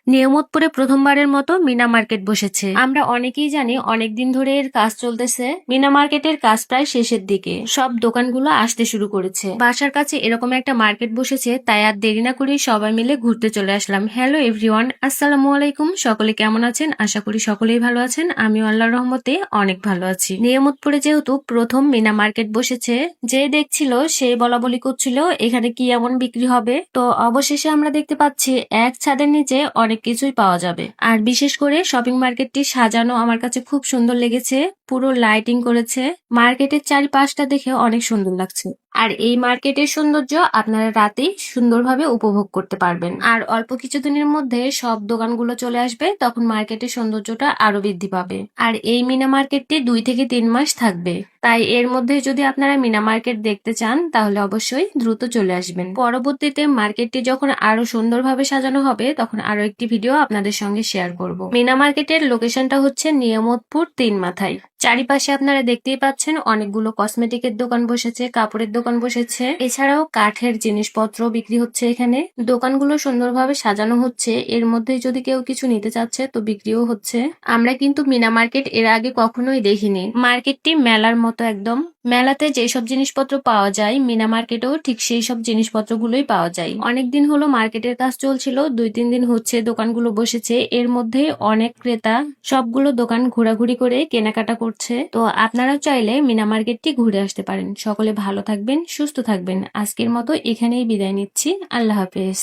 নিয়ামতপুরে প্রথমবারের মতো মিনা মার্কেট বসেছে। আমরা অনেকেই জানি অনেকদিন ধরে এর কাজ চলতেছে। মিনা মার্কেটের কাজ প্রায় শেষের দিকে, সব দোকানগুলো আসতে শুরু করেছে। বাসার কাছে এরকম একটা মার্কেট বসেছে, তাই আর দেরি না করে সবাই মিলে ঘুরতে চলে আসলাম। হ্যালো এভরিওয়ান, আসসালামু আলাইকুম। সকলে কেমন আছেন? আশা করি সকলেই ভালো আছেন। আমি আল্লাহর রহমতে অনেক ভালো আছি। নিয়ামতপুরে যেহেতু প্রথম মিনা মার্কেট বসেছে, যে দেখছিল সে বলা বলি করছিল এখানে কি এমন বিক্রি হবে। তো অবশেষে আমরা দেখতে পাচ্ছি এক ছাদের নিচে অনেক কিছুই পাওয়া যাবে। আর বিশেষ করে শপিং মার্কেটটি সাজানো আমার কাছে খুব সুন্দর লেগেছে। পুরো লাইটিং করেছে, মার্কেটের চারিপাশটা দেখে অনেক সুন্দর লাগছে। আর এই মার্কেটের সৌন্দর্য আপনারা রাতেই সুন্দরভাবে উপভোগ করতে পারবেন। আর অল্প কিছুদিনের মধ্যে সব দোকানগুলো চলে আসবে, তখন মার্কেটের সৌন্দর্যটা আরো বৃদ্ধি পাবে। আর এই মিনা মার্কেটটি 2 থেকে 3 মাস থাকবে, তাই এর মধ্যে যদি আপনারা মিনা মার্কেট দেখতে চান তাহলে অবশ্যই দ্রুত চলে আসবেন। পরবর্তীতে মার্কেটটি যখন আরো সুন্দরভাবে সাজানো হবে তখন আরো একটি ভিডিও আপনাদের সঙ্গে শেয়ার করব। মিনা মার্কেটের লোকেশনটা হচ্ছে নিয়ামতপুর 3 মাথায়। চারিপাশে আপনারা দেখতেই পাচ্ছেন অনেকগুলো কসমেটিকের দোকান বসেছে, কাপড়ের দোকান বসেছে, এছাড়াও কাঠের জিনিসপত্র বিক্রি হচ্ছে। এখানে দোকানগুলো সুন্দরভাবে সাজানো হচ্ছে, এর মধ্যে যদি কেউ কিছু নিতে চাচ্ছে তো বিক্রিও হচ্ছে। আমরা কিন্তু মিনা মার্কেট এর আগে কখনোই দেখিনি। মার্কেটটি মেলার মতো একদম। মেলাতে যেসব জিনিসপত্র পাওয়া যায় মিনা মার্কেটেও ঠিক সেই সব জিনিসপত্রগুলোই পাওয়া যায়। অনেকদিন হলো মার্কেটের কাজ চলছিল, 2-3 দিন হচ্ছে দোকানগুলো বসেছে। এর মধ্যে অনেক ক্রেতা সবগুলো দোকান ঘোরাঘুরি করে কেনাকাটা করছে। তো আপনারা চাইলে মিনা মার্কেটটি ঘুরে আসতে পারেন। সকলে ভালো থাকবেন, সুস্থ থাকবেন। আজকের মতো এখানেই বিদায় নিচ্ছি। আল্লাহ হাফেজ।